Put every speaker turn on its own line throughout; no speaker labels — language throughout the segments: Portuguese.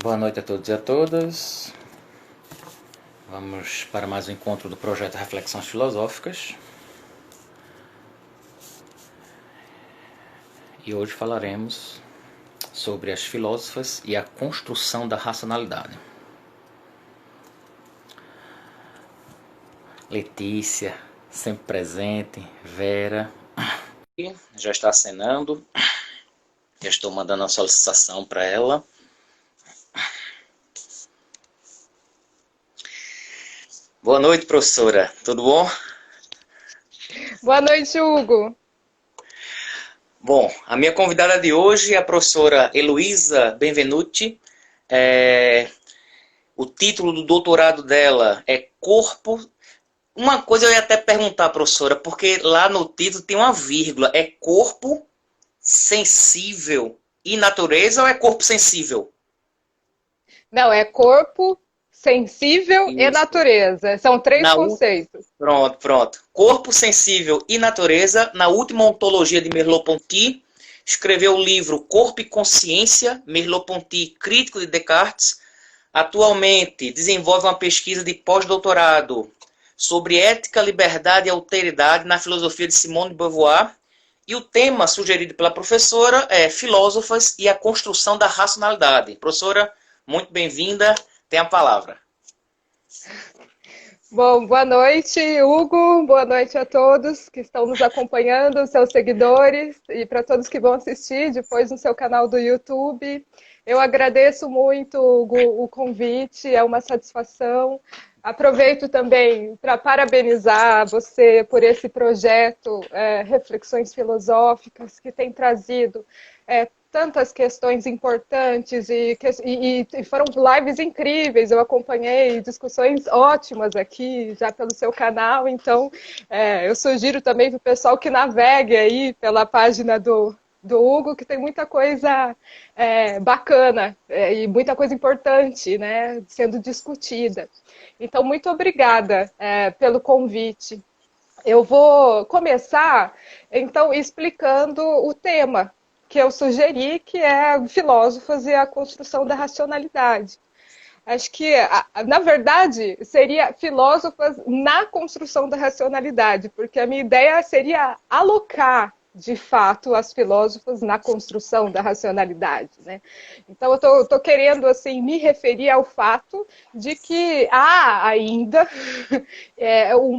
Boa noite a todos e a todas. Vamos para mais um encontro do projeto Reflexões Filosóficas. E hoje falaremos sobre as filósofas e a construção da racionalidade. Letícia, sempre presente, Vera, já está acenando. Já estou mandando a solicitação para ela. Boa noite, professora. Tudo bom?
Boa noite, Hugo.
Bom, a minha convidada de hoje é a professora Heloísa Benvenuti. O título do doutorado dela é Corpo... Uma coisa eu ia até perguntar, professora, porque lá no título tem uma vírgula. É corpo sensível e natureza ou é corpo sensível?
Não, é corpo, sensível e
Isso.
natureza. São três
Na
conceitos.
Pronto. Corpo sensível e natureza, na última ontologia de Merleau-Ponty, escreveu o livro Corpo e Consciência, Merleau-Ponty, crítico de Descartes. Atualmente desenvolve uma pesquisa de pós-doutorado sobre ética, liberdade e alteridade na filosofia de Simone de Beauvoir. E o tema sugerido pela professora é Filósofas e a Construção da Racionalidade. Professora, muito bem-vinda, tem a palavra.
Bom, boa noite, Hugo. Boa noite a todos que estão nos acompanhando, seus seguidores, e para todos que vão assistir depois no seu canal do YouTube. Eu agradeço muito, Hugo, o convite, é uma satisfação. Aproveito também para parabenizar você por esse projeto Reflexões Filosóficas, que tem trazido tantas questões importantes e foram lives incríveis. Eu acompanhei discussões ótimas aqui já pelo seu canal, então eu sugiro também para o pessoal que navegue aí pela página do Hugo, que tem muita coisa bacana e muita coisa importante, né, sendo discutida. Então, muito obrigada pelo convite. Eu vou começar, então, explicando o tema que eu sugeri, que é Filósofos e a Construção da Racionalidade. Acho que, na verdade, seria filósofas na construção da racionalidade, porque a minha ideia seria alocar, de fato, as filósofas na construção da racionalidade, né? Então, eu estou querendo, assim, me referir ao fato de que há ainda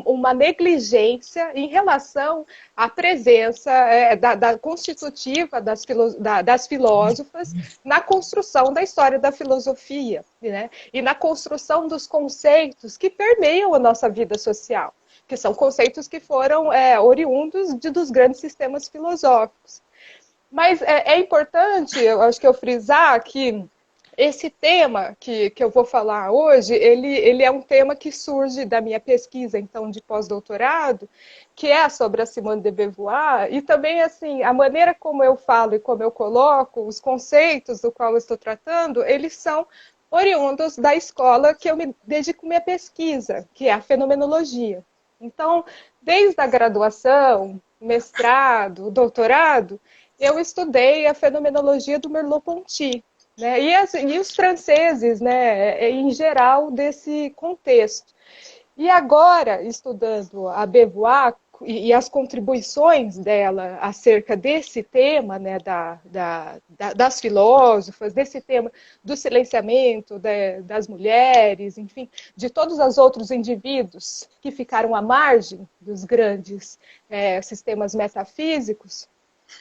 uma negligência em relação à presença da constitutiva das filósofas na construção da história da filosofia, né? E na construção dos conceitos que permeiam a nossa vida social, que são conceitos que foram oriundos dos grandes sistemas filosóficos. Mas é importante, eu acho que eu frisar que esse tema que eu vou falar hoje, ele é um tema que surge da minha pesquisa, então, de pós-doutorado, que é sobre a Simone de Beauvoir, e também, assim, a maneira como eu falo e como eu coloco, os conceitos do qual eu estou tratando, eles são oriundos da escola que eu me dedico minha pesquisa, que é a fenomenologia. Então, desde a graduação, mestrado, doutorado, eu estudei a fenomenologia do Merleau-Ponty, né? E os franceses, né, em geral, desse contexto. E agora, estudando a Beauvoir e as contribuições dela acerca desse tema, né, das filósofas, desse tema do silenciamento das mulheres, enfim, de todos os outros indivíduos que ficaram à margem dos grandes sistemas metafísicos,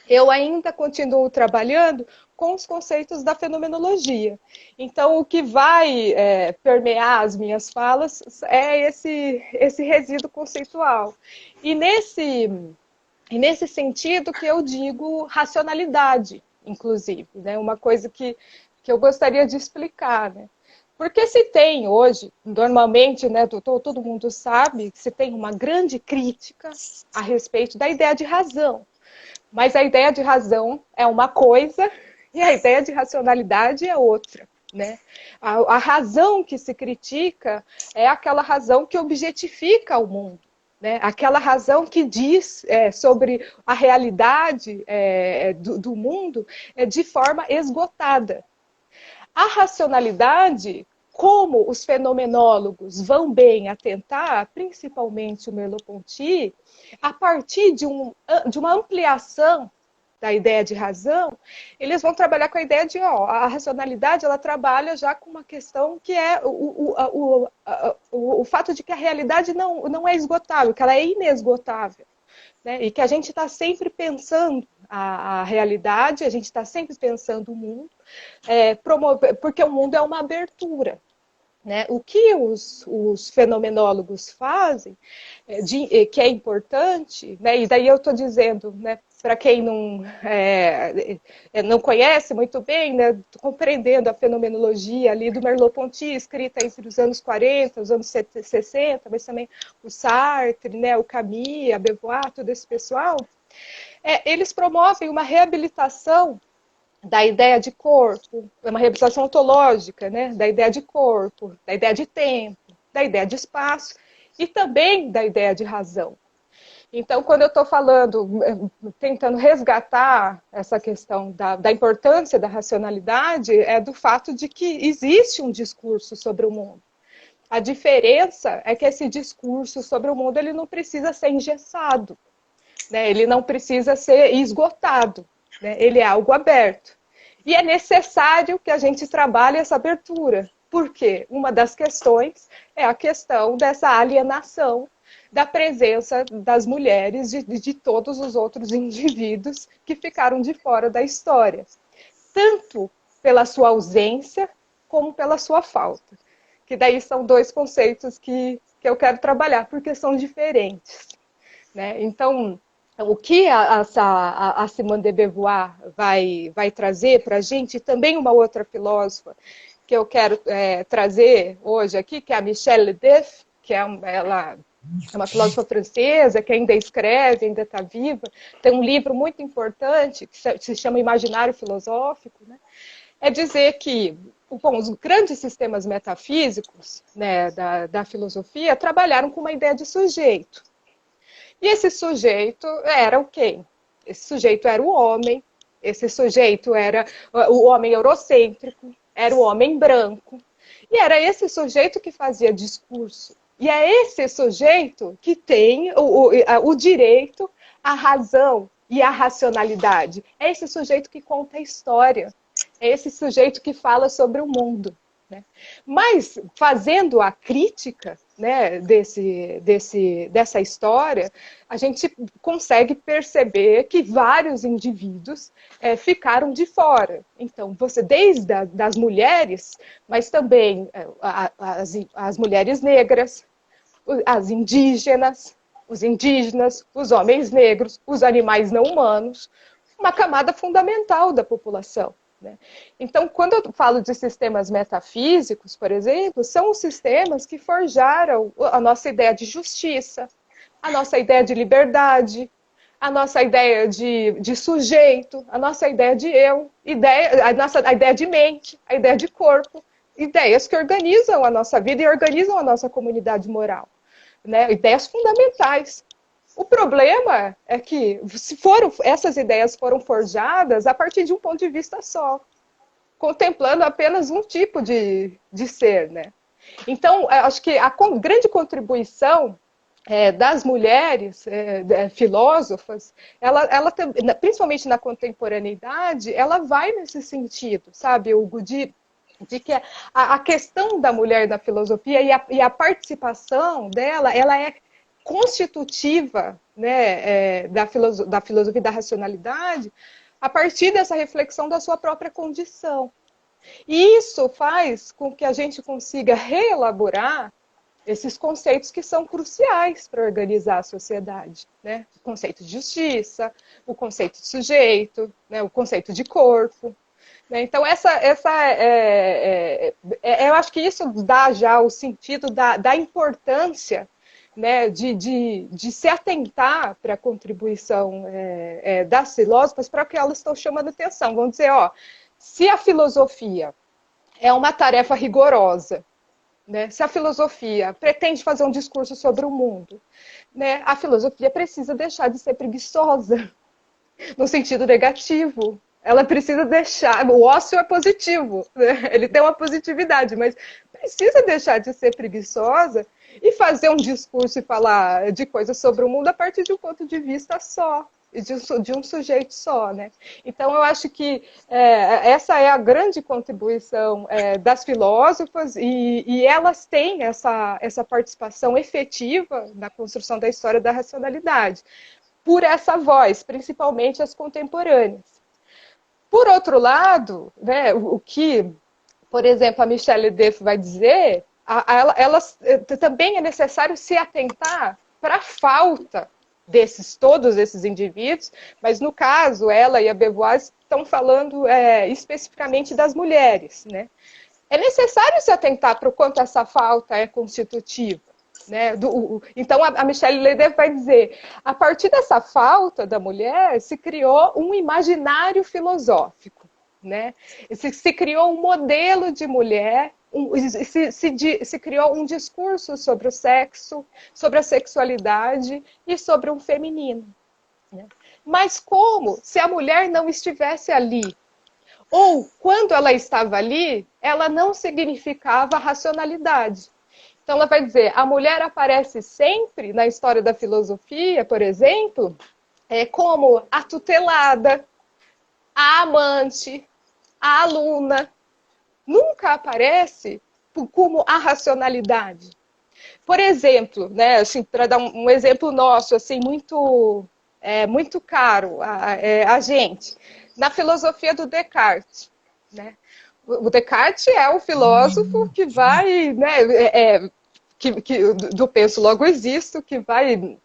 eu ainda continuo trabalhando com os conceitos da fenomenologia. Então, o que vai permear as minhas falas é esse resíduo conceitual. E nesse sentido que eu digo racionalidade, inclusive, né? Uma coisa que eu gostaria de explicar, né? Porque se tem hoje, normalmente, né, todo mundo sabe, que se tem uma grande crítica a respeito da ideia de razão. Mas a ideia de razão é uma coisa e a ideia de racionalidade é outra, né? A razão que se critica é aquela razão que objetifica o mundo, né? Aquela razão que diz sobre a realidade do mundo de forma esgotada. A racionalidade, como os fenomenólogos vão bem atentar, principalmente o Merleau-Ponty, a partir de uma ampliação da ideia de razão, eles vão trabalhar com a ideia de, a racionalidade, ela trabalha já com uma questão que é o fato de que a realidade não é esgotável, que ela é inesgotável, né? E que a gente está sempre pensando a realidade, a gente está sempre pensando o mundo, porque o mundo é uma abertura. Né? O que os fenomenólogos fazem, que é importante, né? E daí eu estou dizendo, né, para quem não conhece muito bem, né, compreendendo a fenomenologia ali do Merleau-Ponty, escrita entre os anos 40, os anos 60, mas também o Sartre, né, o Camus, a Beauvoir, todo esse pessoal, eles promovem uma reabilitação da ideia de corpo, uma reabilitação ontológica, né? Da ideia de corpo, da ideia de tempo, da ideia de espaço e também da ideia de razão. Então, quando eu estou falando, tentando resgatar essa questão da importância da racionalidade, é do fato de que existe um discurso sobre o mundo. A diferença é que esse discurso sobre o mundo ele não precisa ser engessado, né? Ele não precisa ser esgotado. Né? Ele é algo aberto. E é necessário que a gente trabalhe essa abertura. Por quê? Uma das questões é a questão dessa alienação da presença das mulheres de todos os outros indivíduos que ficaram de fora da história. Tanto pela sua ausência, como pela sua falta. Que daí são dois conceitos que eu quero trabalhar, porque são diferentes. Né? Então, o que a Simone de Beauvoir vai trazer para a gente, também uma outra filósofa que eu quero trazer hoje aqui, que é a Michelle Ledeff, que ela é uma filósofa francesa, que ainda escreve, ainda está viva, tem um livro muito importante, que se chama Imaginário Filosófico, né? É dizer que os grandes sistemas metafísicos, né, da filosofia trabalharam com uma ideia de sujeito. E esse sujeito era o quê? Esse sujeito era o homem, esse sujeito era o homem eurocêntrico, era o homem branco. E era esse sujeito que fazia discurso. E é esse sujeito que tem o direito à razão e à racionalidade. É esse sujeito que conta a história. É esse sujeito que fala sobre o mundo. Né? Mas, fazendo a crítica, né, dessa história, a gente consegue perceber que vários indivíduos ficaram de fora. Então, você desde das mulheres, mas também as mulheres negras, as indígenas, os indígenas, os homens negros, os animais não humanos, uma camada fundamental da população. Né? Então, quando eu falo de sistemas metafísicos, por exemplo, são os sistemas que forjaram a nossa ideia de justiça, a nossa ideia de liberdade, a nossa ideia de sujeito, a nossa ideia de eu, a ideia de mente, a ideia de corpo, ideias que organizam a nossa vida e organizam a nossa comunidade moral. Né? Ideias fundamentais. O problema é que essas ideias foram forjadas a partir de um ponto de vista só, contemplando apenas um tipo de ser. Né? Então, acho que a grande contribuição das mulheres filósofas, ela, principalmente na contemporaneidade, ela vai nesse sentido, sabe, Hugo, de que a questão da mulher na filosofia e a participação dela, ela é constitutiva, né, da filosofia da racionalidade a partir dessa reflexão da sua própria condição. E isso faz com que a gente consiga reelaborar esses conceitos que são cruciais para organizar a sociedade. Né? O conceito de justiça, o conceito de sujeito, né, o conceito de corpo. Né? Então, eu acho que isso dá já o sentido da importância, né, de se atentar para a contribuição das filósofas para o que elas estão chamando atenção. Vamos dizer, se a filosofia é uma tarefa rigorosa, né, se a filosofia pretende fazer um discurso sobre o mundo, né, a filosofia precisa deixar de ser preguiçosa, no sentido negativo. ela precisa deixar, o ócio é positivo, né? Ele tem uma positividade, mas precisa deixar de ser preguiçosa e fazer um discurso e falar de coisas sobre o mundo a partir de um ponto de vista só, de um sujeito só, né? Então, eu acho que essa é a grande contribuição das filósofas e elas têm essa participação efetiva na construção da história da racionalidade, por essa voz, principalmente as contemporâneas. Por outro lado, né, o que, por exemplo, a Michelle Deff vai dizer, também é necessário se atentar para a falta todos esses indivíduos, mas no caso, ela e a Beauvoir estão falando especificamente das mulheres, né? É necessário se atentar para o quanto essa falta é constitutiva. Né? Então, a Michelle Ledev vai dizer, a partir dessa falta da mulher, se criou um imaginário filosófico. Né? Se criou um modelo de mulher, se criou um discurso sobre o sexo, sobre a sexualidade e sobre o feminino. Né? Mas como se a mulher não estivesse ali? Ou, quando ela estava ali, ela não significava racionalidade. Então, ela vai dizer, a mulher aparece sempre na história da filosofia, por exemplo, como a tutelada, a amante, a aluna. Nunca aparece como a racionalidade. Por exemplo, né, assim, para dar um exemplo nosso, assim, muito caro a gente, na filosofia do Descartes, né? O Descartes é o filósofo que vai, né, do penso logo existo, que vai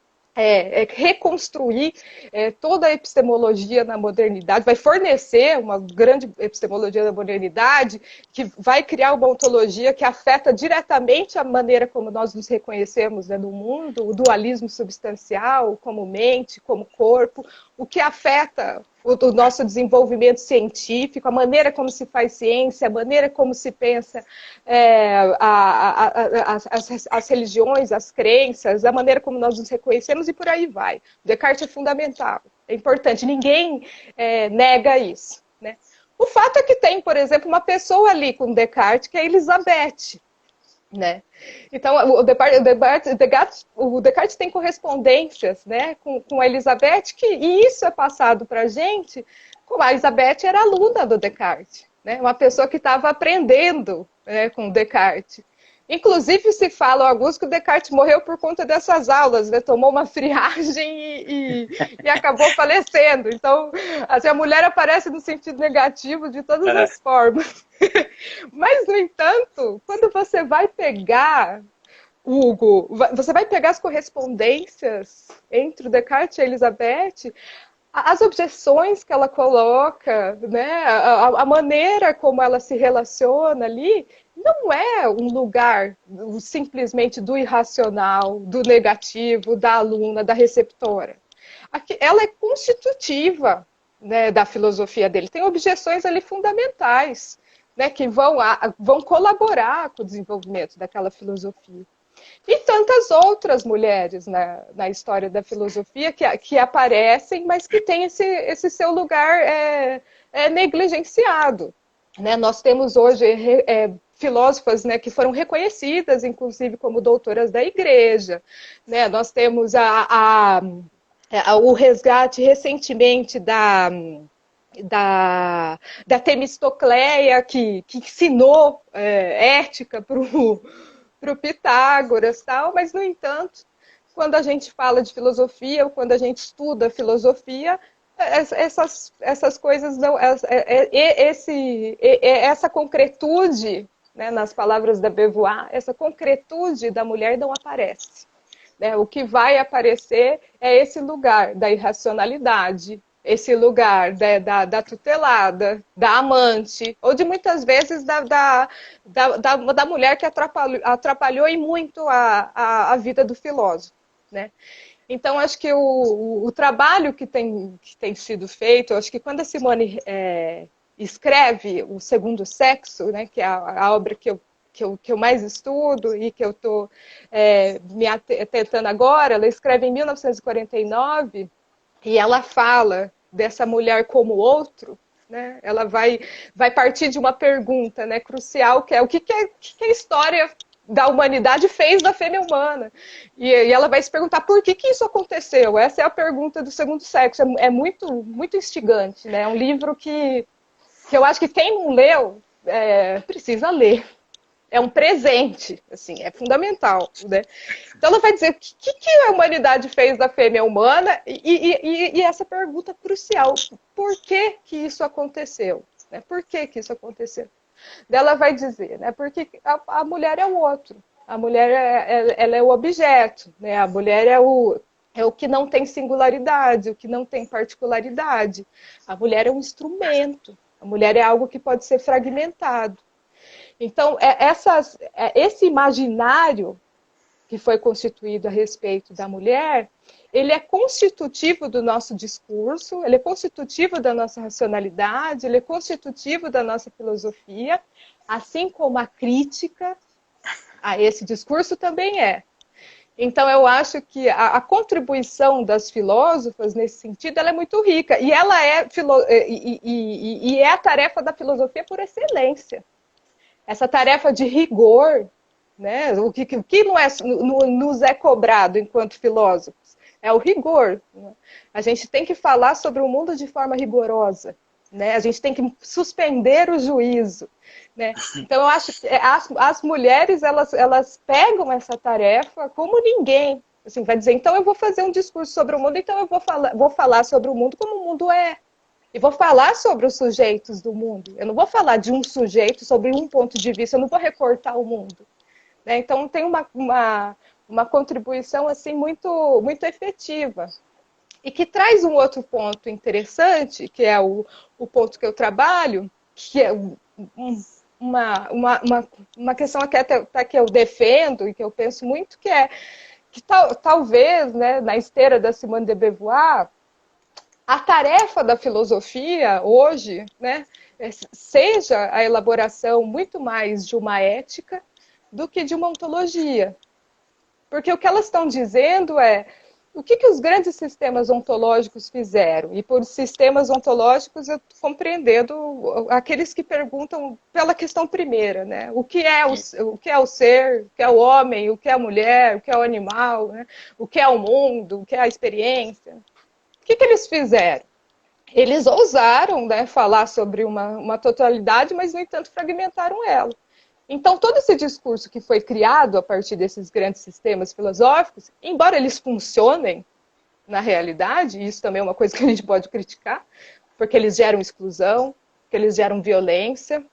reconstruir toda a epistemologia na modernidade, vai fornecer uma grande epistemologia da modernidade, que vai criar uma ontologia que afeta diretamente a maneira como nós nos reconhecemos, né, no mundo, o dualismo substancial, como mente, como corpo, o que afeta o nosso desenvolvimento científico, a maneira como se faz ciência, a maneira como se pensa as religiões, as crenças, a maneira como nós nos reconhecemos e por aí vai. Descartes é fundamental, é importante, ninguém nega isso. Né? O fato é que tem, por exemplo, uma pessoa ali com Descartes, que é Elizabeth. Né? Então, o Descartes tem correspondências, né, com a Elizabeth, e isso é passado para a gente, como a Elizabeth era aluna do Descartes, né, uma pessoa que estava aprendendo, né, com Descartes. Inclusive, se fala alguns que o Descartes morreu por conta dessas aulas, né? Tomou uma friagem e acabou falecendo. Então, assim, a mulher aparece no sentido negativo de todas as formas. Mas, no entanto, quando você vai pegar, Hugo, você vai pegar as correspondências entre o Descartes e a Elizabeth, as objeções que ela coloca, né, a maneira como ela se relaciona ali, não é um lugar simplesmente do irracional, do negativo, da aluna, da receptora. Ela é constitutiva, né, da filosofia dele. Tem objeções ali fundamentais, né, que vão colaborar com o desenvolvimento daquela filosofia. E tantas outras mulheres na história da filosofia que aparecem, mas que têm esse seu lugar negligenciado. Né? Nós temos hoje filósofas, né, que foram reconhecidas, inclusive, como doutoras da igreja. Né? Nós temos o resgate recentemente da Temistocleia, que ensinou ética para o Pitágoras, tal, mas, no entanto, quando a gente fala de filosofia, ou quando a gente estuda filosofia, essas coisas não, essa concretude, né, nas palavras da Beauvoir, essa concretude da mulher não aparece. Né? O que vai aparecer é esse lugar da irracionalidade, esse lugar da tutelada, da amante, ou de muitas vezes da mulher que atrapalhou e muito a vida do filósofo. Né? Então, acho que o trabalho que tem sido feito, acho que quando a Simone escreve O Segundo Sexo, né, que é a obra que eu mais estudo e que eu estou me atentando agora, ela escreve em 1949, e ela fala dessa mulher como outro, né? Ela vai partir de uma pergunta, né, crucial, que é o que a história da humanidade fez da fêmea humana. E ela vai se perguntar por que isso aconteceu. Essa é a pergunta do Segundo Sexo. É muito, muito instigante, né? É um livro que eu acho que quem não leu precisa ler. É um presente, assim, é fundamental, né? Então ela vai dizer o que a humanidade fez da fêmea humana e essa pergunta crucial, por que isso aconteceu? Né? Por que isso aconteceu? Ela vai dizer, né? Porque a mulher é o outro, a mulher ela é o objeto, né? A mulher é o que não tem singularidade, o que não tem particularidade. A mulher é um instrumento, a mulher é algo que pode ser fragmentado. Então, esse imaginário que foi constituído a respeito da mulher, ele é constitutivo do nosso discurso, ele é constitutivo da nossa racionalidade, ele é constitutivo da nossa filosofia, assim como a crítica a esse discurso também é. Então, eu acho que a contribuição das filósofas, nesse sentido, ela é muito rica. E ela é a tarefa da filosofia por excelência. Essa tarefa de rigor, né? O que nos é cobrado enquanto filósofos é o rigor. Né? A gente tem que falar sobre o mundo de forma rigorosa. Né? A gente tem que suspender o juízo. Né? Então, eu acho que as mulheres elas pegam essa tarefa como ninguém. Assim, vai dizer, então eu vou fazer um discurso sobre o mundo, então eu vou falar sobre o mundo como o mundo é. E vou falar sobre os sujeitos do mundo. Eu não vou falar de um sujeito sobre um ponto de vista, eu não vou recortar o mundo. Né? Então, tem uma contribuição assim, muito, muito efetiva. E que traz um outro ponto interessante, que é o ponto que eu trabalho, que é uma questão que até que eu defendo e que eu penso muito, que é que talvez, né, na esteira da Simone de Beauvoir, a tarefa da filosofia hoje, né, seja a elaboração muito mais de uma ética do que de uma ontologia. Porque o que elas estão dizendo é o que os grandes sistemas ontológicos fizeram. E por sistemas ontológicos eu estou compreendendo aqueles que perguntam pela questão primeira, né? O que é o ser, o que é o homem, o que é a mulher, o que é o animal, né? O que é o mundo, o que é a experiência. O que eles fizeram? Eles ousaram, né, falar sobre uma totalidade, mas, no entanto, fragmentaram ela. Então, todo esse discurso que foi criado a partir desses grandes sistemas filosóficos, embora eles funcionem na realidade, e isso também é uma coisa que a gente pode criticar, porque eles geram exclusão, porque eles geram violência,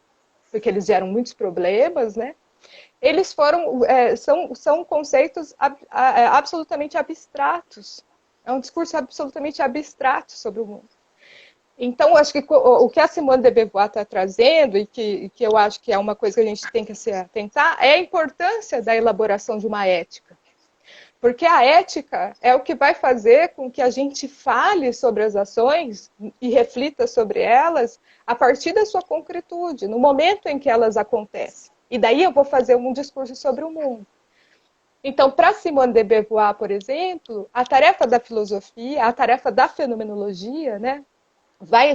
porque eles geram muitos problemas, né? Eles são conceitos absolutamente abstratos. É um discurso absolutamente abstrato sobre o mundo. Então, acho que o que a Simone de Beauvoir está trazendo, e que eu acho que é uma coisa que a gente tem que se atentar, é a importância da elaboração de uma ética. Porque a ética é o que vai fazer com que a gente fale sobre as ações e reflita sobre elas a partir da sua concretude, no momento em que elas acontecem. E daí eu vou fazer um discurso sobre o mundo. Então, para Simone de Beauvoir, por exemplo, a tarefa da filosofia, a tarefa da fenomenologia, né,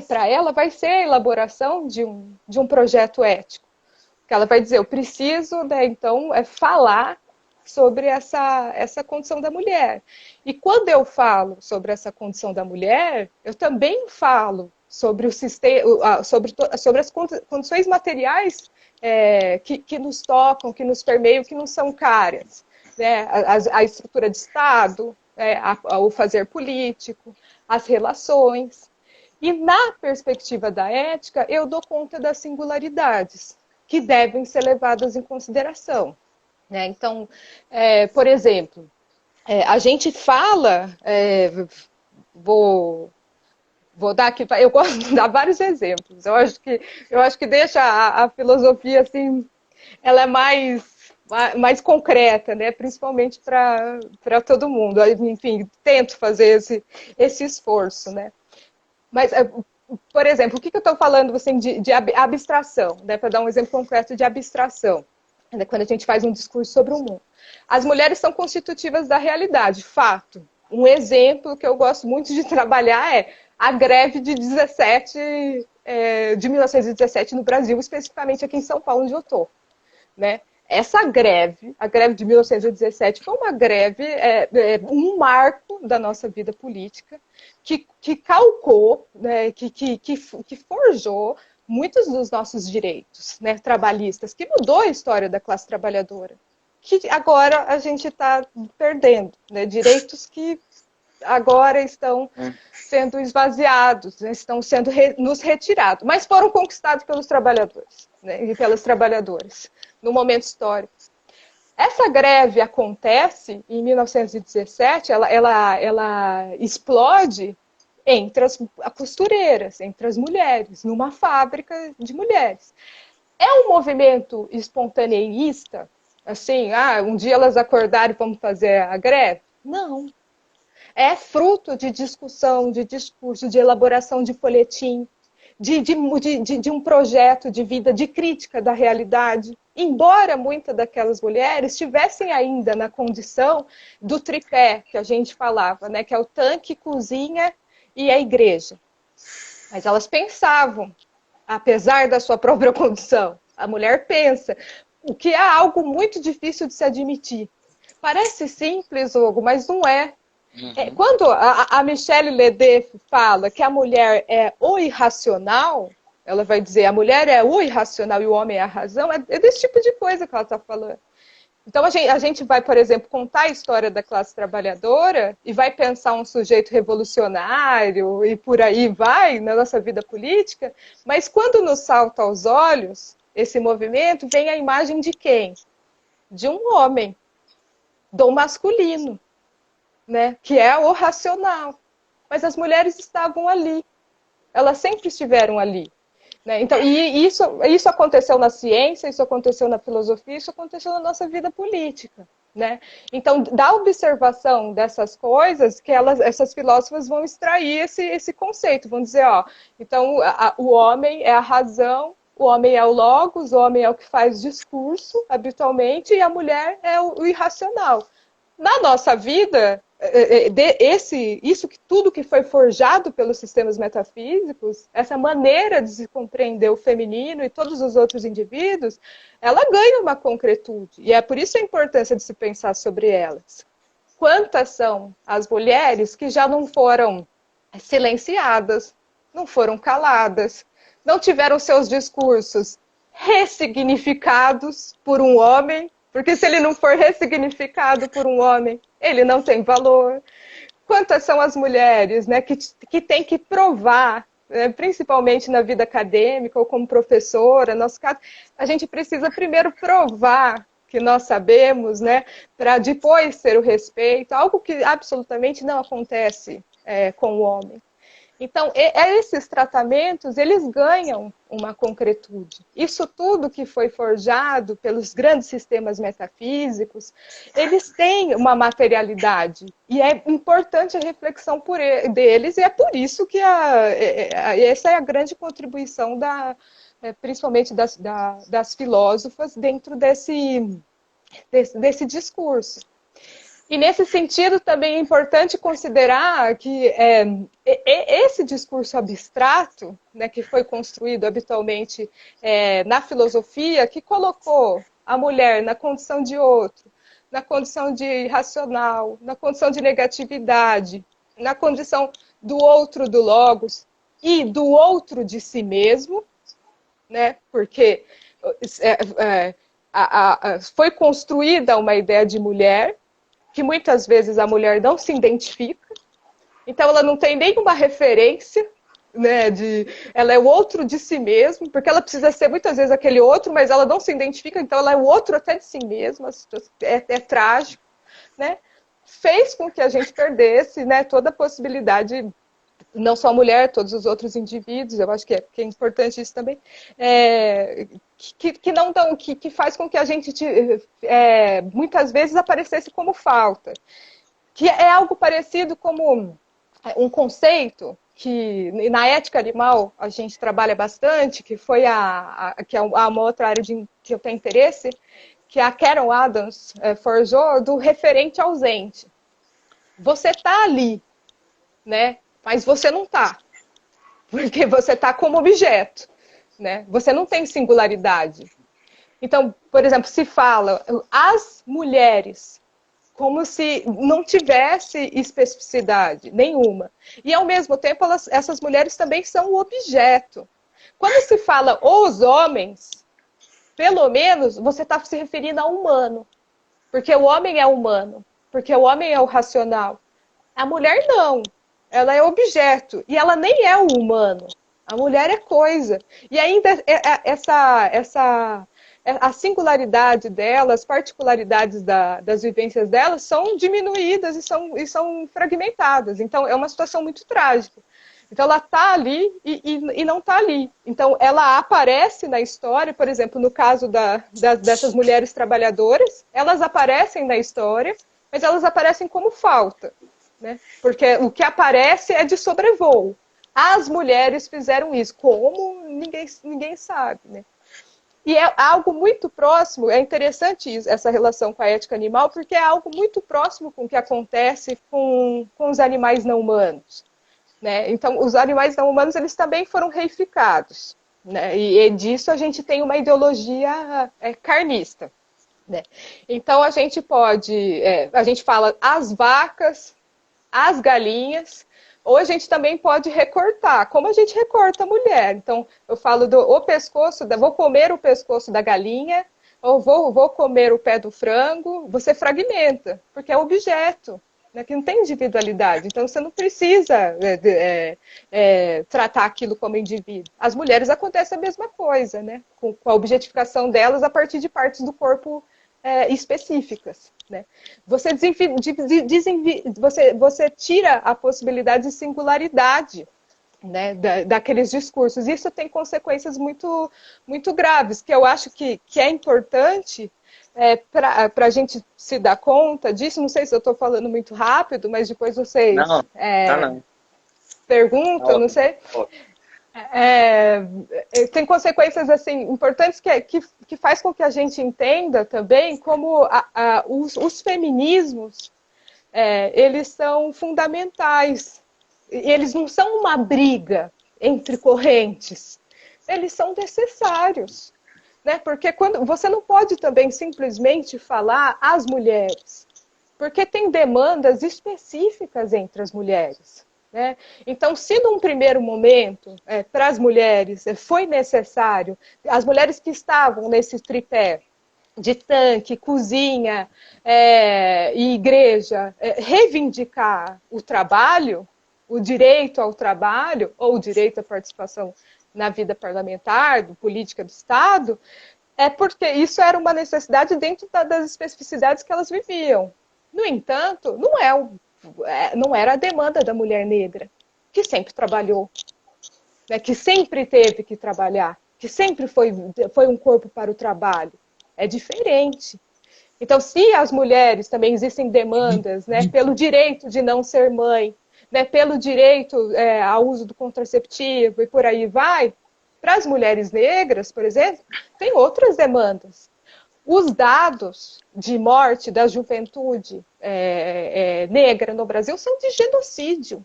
para ela vai ser a elaboração de um projeto ético. Que ela vai dizer, eu preciso, né, então, falar sobre essa condição da mulher. E quando eu falo sobre essa condição da mulher, eu também falo sobre o sistema, sobre as condições materiais que nos tocam, que nos permeiam, que não são caras. Né? A estrutura de Estado, o fazer político, as relações. E na perspectiva da ética, eu dou conta das singularidades, que devem ser levadas em consideração. Né? Então, por exemplo, a gente fala, vou dar aqui, eu gosto de dar vários exemplos. Eu acho que deixa a filosofia assim, ela é mais concreta, né? Principalmente para todo mundo. Enfim, tento fazer esse esforço, né? Mas, por exemplo, o que eu estou falando assim, de abstração, né? Para dar um exemplo concreto de abstração, né? Quando a gente faz um discurso sobre o mundo. As mulheres são constitutivas da realidade, fato. Um exemplo que eu gosto muito de trabalhar é a greve de 17 de 1917 no Brasil, especificamente aqui em São Paulo, onde eu estou, né? Essa greve, a greve de 1917, foi uma greve, um marco da nossa vida política, que calcou, né, que forjou muitos dos nossos direitos, né, trabalhistas, que mudou a história da classe trabalhadora, que agora a gente está perdendo, né, direitos que agora estão sendo esvaziados, né, estão sendo nos retirados, mas foram conquistados pelos trabalhadores, né, e pelas trabalhadoras, no momento histórico. Essa greve acontece em 1917, ela explode entre as costureiras, entre as mulheres, numa fábrica de mulheres. É um movimento espontaneísta, assim, um dia elas acordaram e vamos fazer a greve? Não. É fruto de discussão, de discurso, de elaboração de folhetim, de um projeto de vida, de crítica da realidade. Embora muitas daquelas mulheres estivessem ainda na condição do tripé que a gente falava, né, que é o tanque, cozinha e a igreja. Mas elas pensavam, apesar da sua própria condição. A mulher pensa, o que é algo muito difícil de se admitir. Parece simples, Hugo, mas não é. Quando a Michelle Ledet fala que a mulher é o irracional, ela vai dizer a mulher é o irracional e o homem é a razão, é desse tipo de coisa que ela está falando. Então a gente vai, por exemplo, contar a história da classe trabalhadora e vai pensar um sujeito revolucionário e por aí vai na nossa vida política, mas quando nos salta aos olhos esse movimento, vem a imagem de quem? De um homem, do masculino, né, que é o racional. Mas as mulheres estavam ali. Elas sempre estiveram ali. Né? Então, e isso aconteceu na ciência, isso aconteceu na filosofia, isso aconteceu na nossa vida política. Né? Então, da observação dessas coisas, que essas filósofas vão extrair esse conceito. Vão dizer, então o homem é a razão, o homem é o logos, o homem é o que faz discurso, habitualmente, e a mulher é o irracional. Na nossa vida, tudo que foi forjado pelos sistemas metafísicos, essa maneira de se compreender o feminino e todos os outros indivíduos, ela ganha uma concretude. E é por isso a importância de se pensar sobre elas. Quantas são as mulheres que já não foram silenciadas, não foram caladas, não tiveram seus discursos ressignificados por um homem, porque se ele não for ressignificado por um homem, ele não tem valor. Quantas são as mulheres, né, que têm que provar, né, principalmente na vida acadêmica ou como professora, no nosso caso, a gente precisa primeiro provar que nós sabemos, né, para depois ter o respeito, algo que absolutamente não acontece com o homem. Então, esses tratamentos, eles ganham uma concretude. Isso tudo que foi forjado pelos grandes sistemas metafísicos, eles têm uma materialidade. E é importante a reflexão deles, e é por isso que essa é a grande contribuição, principalmente das filósofas, dentro desse discurso. E nesse sentido também é importante considerar que esse discurso abstrato, né, que foi construído habitualmente na filosofia, que colocou a mulher na condição de outro, na condição de irracional, na condição de negatividade, na condição do outro do logos e do outro de si mesmo, né, porque foi construída uma ideia de mulher, que muitas vezes a mulher não se identifica, então ela não tem nenhuma referência, né, ela é o outro de si mesmo, porque ela precisa ser muitas vezes aquele outro, mas ela não se identifica, então ela é o outro até de si mesma, é trágico, né? Fez com que a gente perdesse, né, toda a possibilidade, não só a mulher, todos os outros indivíduos, eu acho que é importante isso também, que faz com que a gente muitas vezes aparecesse como falta. Que é algo parecido como um conceito que na ética animal a gente trabalha bastante, que foi que é uma outra área que eu tenho interesse, que a Karen Adams forjou, do referente ausente. Você está ali, né? Mas você não está. porque você está como objeto, né? Você não tem singularidade. Então, por exemplo, se fala as mulheres, como se não tivesse especificidade nenhuma. E, ao mesmo tempo, essas mulheres também são o objeto. Quando se fala os homens, pelo menos você está se referindo ao humano. Porque o homem é humano. Porque o homem é o racional. A mulher não. Ela é objeto. E ela nem é o humano. A mulher é coisa. E ainda a singularidade dela, as particularidades das vivências dela são diminuídas e são fragmentadas. Então, é uma situação muito trágica. Então, ela está ali e não está ali. Então, ela aparece na história, por exemplo, no caso dessas mulheres trabalhadoras, elas aparecem na história, mas elas aparecem como falta, né? Porque o que aparece é de sobrevoo. As mulheres fizeram isso. Como? Ninguém sabe, né? E é algo muito próximo, é interessante essa relação com a ética animal, porque é algo muito próximo com o que acontece com os animais não humanos, né? Então, os animais não humanos, eles também foram reificados, né? E disso a gente tem uma ideologia carnista, né? Então, a gente fala as vacas, as galinhas, ou a gente também pode recortar, como a gente recorta a mulher. Então, eu falo vou comer o pescoço da galinha, ou vou comer o pé do frango, você fragmenta, porque é objeto, né, que não tem individualidade. Então, você não precisa tratar aquilo como indivíduo. As mulheres acontece a mesma coisa, né, com a objetificação delas a partir de partes do corpo específicas, né? Você tira a possibilidade de singularidade, né, daqueles discursos. Isso tem consequências muito, muito graves, que eu acho que é importante para a gente se dar conta disso. Não sei se eu estou falando muito rápido, mas depois vocês
Não, tá não.
perguntam, não sei. Tem consequências assim importantes que faz com que a gente entenda também como os feminismos eles são fundamentais. Eles não são uma briga entre correntes, eles são necessários, né? Porque você não pode também simplesmente falar as mulheres, porque tem demandas específicas entre as mulheres. Né? Então, se num primeiro momento, para as mulheres, foi necessário, as mulheres que estavam nesse tripé de tanque, cozinha e igreja, reivindicar o trabalho, o direito ao trabalho, ou o direito à participação na vida parlamentar, política do Estado, é porque isso era uma necessidade dentro das especificidades que elas viviam. No entanto, não era a demanda da mulher negra, que sempre trabalhou, né, que sempre teve que trabalhar, que sempre foi um corpo para o trabalho. É diferente. Então, se as mulheres também existem demandas, né, pelo direito de não ser mãe, né, pelo direito ao uso do contraceptivo e por aí vai, para as mulheres negras, por exemplo, tem outras demandas. Os dados de morte da juventude negra no Brasil são de genocídio.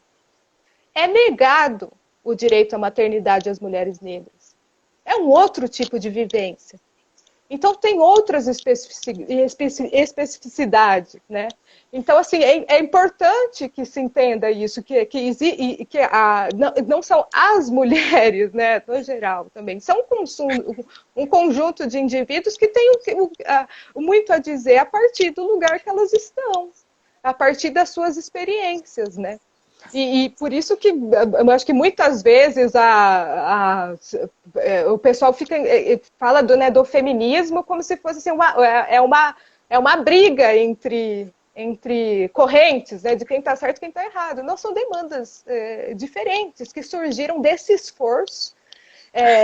É negado o direito à maternidade às mulheres negras. É um outro tipo de vivência. Então, tem outras especificidades, né? Então, assim, é importante que se entenda isso, que não são as mulheres, né, no geral, também. São um conjunto de indivíduos que têm muito a dizer a partir do lugar que elas estão, a partir das suas experiências, né? E por isso que eu acho que muitas vezes o pessoal fala do feminismo como se fosse assim, uma briga entre correntes, né, de quem está certo e quem está errado. Não, são demandas diferentes que surgiram desse esforço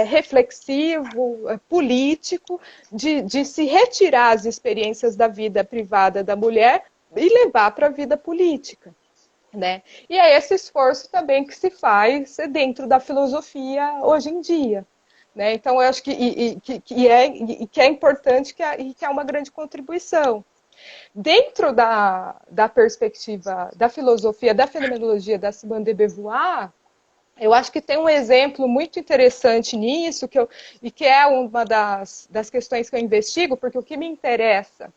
reflexivo, político, de se retirar as experiências da vida privada da mulher e levar para a vida política. Né? E é esse esforço também que se faz dentro da filosofia hoje em dia. Né? Então, eu acho que é importante e que é uma grande contribuição. Dentro da perspectiva da filosofia, da fenomenologia da Simone de Beauvoir, Eu acho que tem um exemplo muito interessante nisso, e que é uma das questões que eu investigo, porque o que me interessa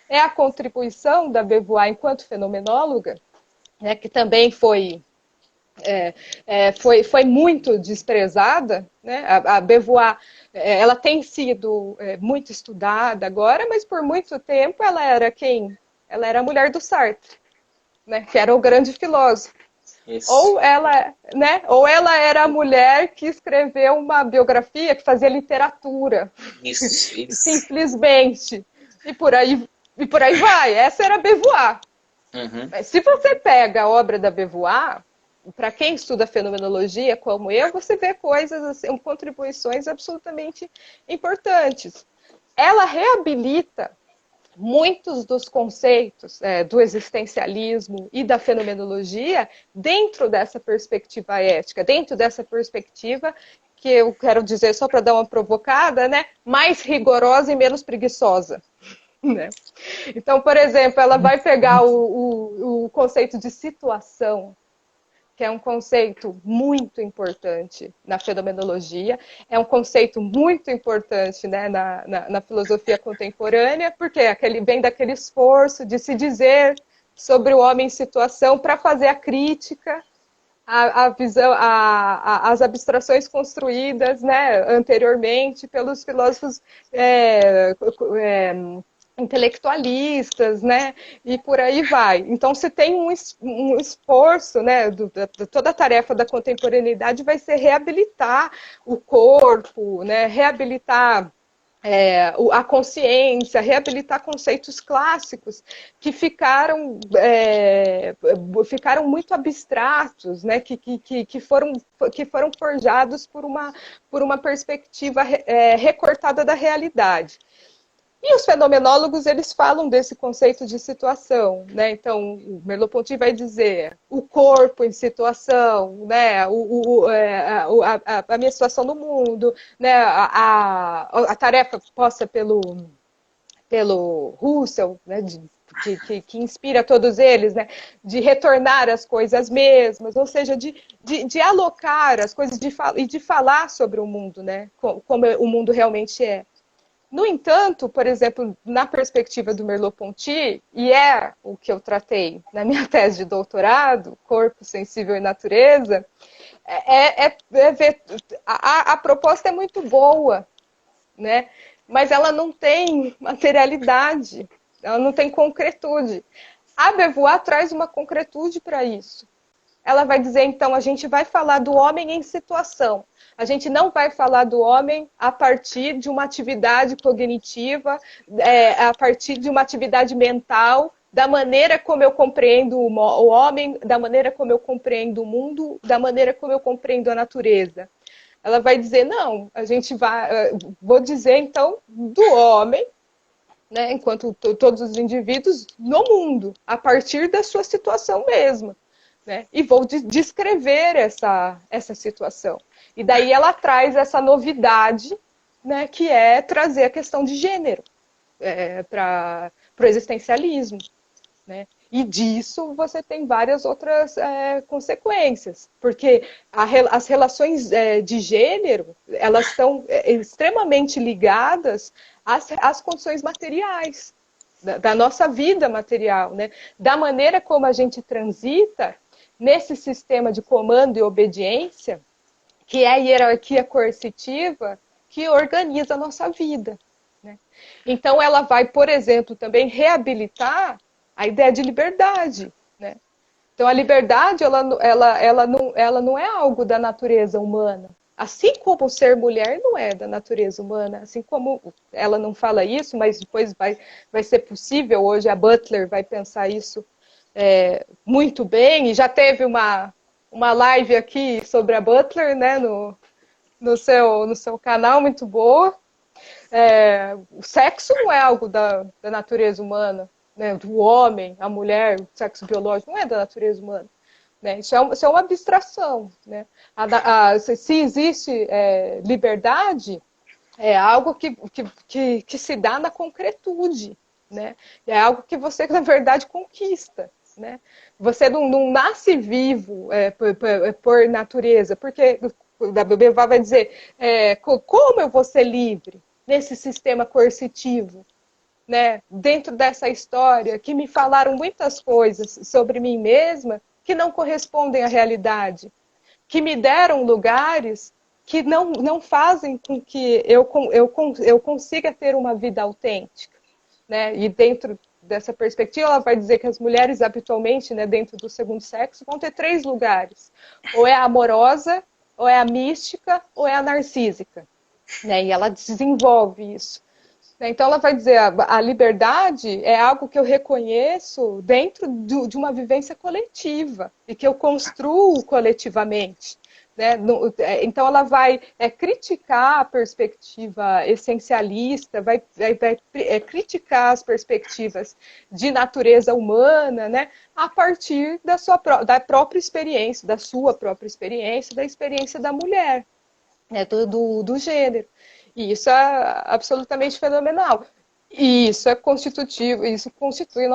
é a contribuição da Beauvoir enquanto fenomenóloga, né, que também foi muito desprezada, né? A Beauvoir, ela tem sido muito estudada agora, mas por muito tempo ela era quem? Ela era a mulher do Sartre, né? Que era o grande filósofo.
Isso.
Ou ela era a mulher que escreveu uma biografia, que fazia literatura,
Isso.
simplesmente. E por aí vai. Essa era a Beauvoir.
Uhum.
Se você pega a obra da Beauvoir, para quem estuda fenomenologia, como eu, você vê coisas, assim, contribuições absolutamente importantes. Ela reabilita muitos dos conceitos do existencialismo e da fenomenologia dentro dessa perspectiva ética, dentro dessa perspectiva que eu quero dizer, só para dar uma provocada, né, mais rigorosa e menos preguiçosa. Né? Então, por exemplo, ela vai pegar o conceito de situação, que é um conceito muito importante na fenomenologia, é um conceito muito importante, né, na filosofia contemporânea, porque vem daquele esforço de se dizer sobre o homem em situação para fazer a crítica a visão, as abstrações construídas, né, anteriormente pelos filósofos intelectualistas, né, e por aí vai. Então, se tem um esforço, né, toda a tarefa da contemporaneidade vai ser reabilitar o corpo, né, reabilitar a consciência, reabilitar conceitos clássicos que ficaram muito abstratos, né? que foram forjados por uma perspectiva recortada da realidade. E os fenomenólogos, eles falam desse conceito de situação, né? Então, o Merleau-Ponty vai dizer o corpo em situação, né? A minha situação no mundo, né? A tarefa posta pelo Russell, né? Que inspira todos eles, né? De retornar às coisas mesmas, ou seja, de alocar as coisas e de falar sobre o mundo, né? Como o mundo realmente é. No entanto, por exemplo, na perspectiva do Merleau-Ponty, e é o que eu tratei na minha tese de doutorado, Corpo Sensível e Natureza, a proposta é muito boa, né? Mas ela não tem materialidade, ela não tem concretude. A Beauvoir traz uma concretude para isso. Ela vai dizer, então, a gente vai falar do homem em situação. A gente não vai falar do homem a partir de uma atividade cognitiva, a partir de uma atividade mental, da maneira como eu compreendo o homem, da maneira como eu compreendo o mundo, da maneira como eu compreendo a natureza. Ela vai dizer, não, a gente vai... Vou dizer, então, do homem, né, enquanto todos os indivíduos, no mundo, a partir da sua situação mesma. Né? E vou descrever essa situação. E daí ela traz essa novidade, né, que é trazer a questão de gênero para o existencialismo. Né? E disso você tem várias outras consequências, porque as relações de gênero, elas estão extremamente ligadas às condições materiais, da nossa vida material, né? Da maneira como a gente transita nesse sistema de comando e obediência, que é a hierarquia coercitiva que organiza a nossa vida. Né? Então, ela vai, por exemplo, também reabilitar a ideia de liberdade. Né? Então, a liberdade ela não é algo da natureza humana. Assim como ser mulher não é da natureza humana, assim como ela não fala isso, mas depois vai ser possível, hoje a Butler vai pensar isso muito bem, e já teve uma live aqui sobre a Butler, né, no seu canal, muito boa. O sexo não é algo da natureza humana, né, do homem, a mulher, o sexo biológico não é da natureza humana. Né? Isso é uma abstração. Né? Se existe liberdade, é algo que se dá na concretude. Né? É algo que você, na verdade, conquista. né? Você não nasce vivo por natureza, porque da Beauvoir vai dizer como eu vou ser livre nesse sistema coercitivo, né? Dentro dessa história que me falaram muitas coisas sobre mim mesma que não correspondem à realidade, que me deram lugares que não fazem com que eu consiga ter uma vida autêntica, né? E dentro dessa perspectiva, ela vai dizer que as mulheres, habitualmente, né, dentro do segundo sexo, vão ter 3 lugares. Ou é a amorosa, ou é a mística, ou é a narcísica. Né? E ela desenvolve isso. Então, ela vai dizer, a liberdade é algo que eu reconheço dentro de uma vivência coletiva e que eu construo coletivamente. Né? Então, ela vai criticar a perspectiva essencialista, vai criticar as perspectivas de natureza humana, né? A partir da própria experiência, da sua própria experiência, da experiência da mulher, né? do gênero. E isso é absolutamente fenomenal. E isso é constitutivo, isso constitui a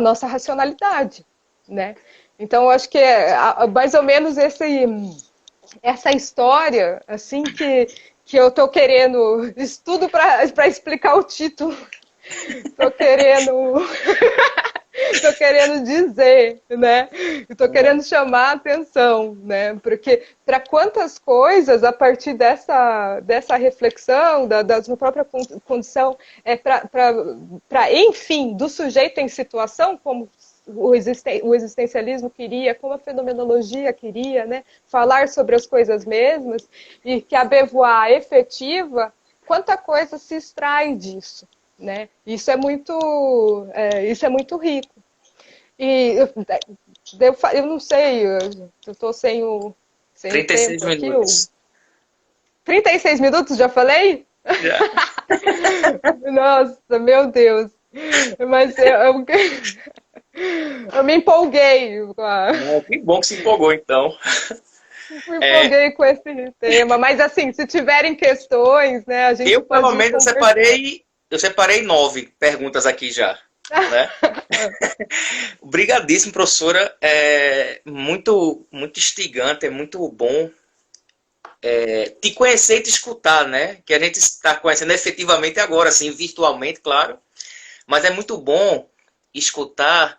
nossa racionalidade, né? Então, eu acho que é mais ou menos essa história, assim, que eu estou querendo, estudo para explicar o título, estou querendo dizer, né? Estou querendo chamar a atenção, né? Porque para quantas coisas, a partir dessa reflexão, da sua própria condição, enfim, do sujeito em situação, como o existencialismo queria, como a fenomenologia queria, né? Falar sobre as coisas mesmas, e que a Beauvoir efetiva, quanta coisa se extrai disso. Né? Isso é muito rico. E eu não sei, eu estou sem o
36
tempo aqui.
minutos.
36 minutos, já falei?
Já.
Nossa, meu Deus. Mas eu me empolguei.
Que bom que se empolgou, então.
Me empolguei com esse tema. Mas, assim, se tiverem questões, né, a gente
eu,
pode...
pelo menos, eu separei 9 perguntas aqui já. Né? Obrigadíssimo, professora. É muito instigante, é muito bom te conhecer e te escutar, né? Que a gente está conhecendo efetivamente agora, assim, virtualmente, claro. Mas é muito bom escutar.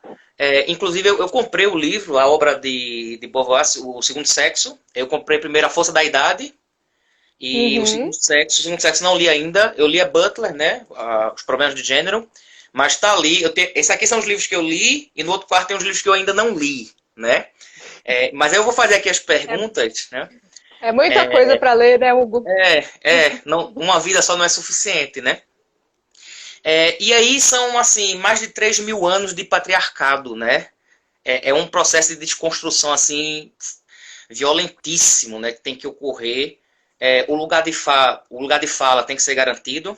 Inclusive, eu comprei o livro, a obra de Beauvoir, O Segundo Sexo. Eu comprei primeiro A Força da Idade. E o Segundo Sexo não li ainda. Eu li a Butler, né? Os Problemas de Gênero. Mas tá ali. Esse aqui são os livros que eu li. E no outro quarto tem os livros que eu ainda não li, né? Mas eu vou fazer aqui as perguntas, né?
É muita coisa para ler, né, Hugo?
Não, uma vida só não é suficiente, né? E aí são, assim, mais de 3.000 anos de patriarcado, né? É um processo de desconstrução, assim, violentíssimo, né? Que tem que ocorrer. O lugar de fala tem que ser garantido.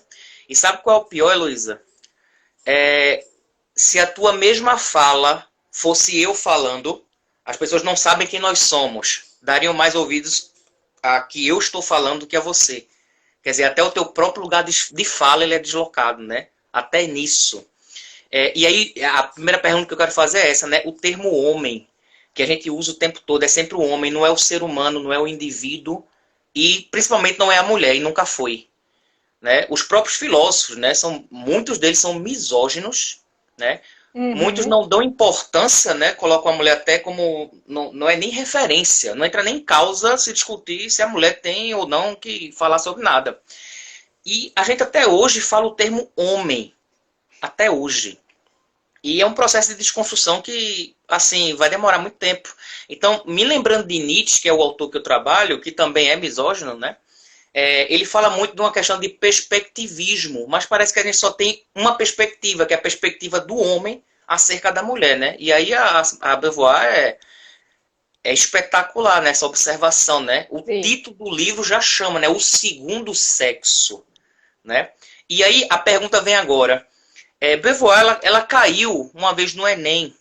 E sabe qual é o pior, Heloísa? Se a tua mesma fala fosse eu falando, as pessoas não sabem quem nós somos. Dariam mais ouvidos a que eu estou falando do que a você. Quer dizer, até o teu próprio lugar de fala ele é deslocado, né? Até nisso. E aí, a primeira pergunta que eu quero fazer é essa, né? O termo homem, que a gente usa o tempo todo, é sempre o homem, não é o ser humano, não é o indivíduo, e principalmente não é a mulher, e nunca foi. Né? Os próprios filósofos, né? Muitos deles são misóginos, né? Muitos não dão importância, né? Colocam a mulher até como... Não é nem referência, não entra nem em causa se discutir se a mulher tem ou não que falar sobre nada. E a gente até hoje fala o termo homem. Até hoje. E é um processo de desconstrução que, assim, vai demorar muito tempo. Então, me lembrando de Nietzsche, que é o autor que eu trabalho, que também é misógino, né? Ele fala muito de uma questão de perspectivismo, mas parece que a gente só tem uma perspectiva, que é a perspectiva do homem acerca da mulher, né? E aí a Beauvoir é espetacular nessa observação, né? O título do livro já chama, né? O Segundo Sexo, né? E aí a pergunta vem agora. Beauvoir, ela caiu uma vez no Enem.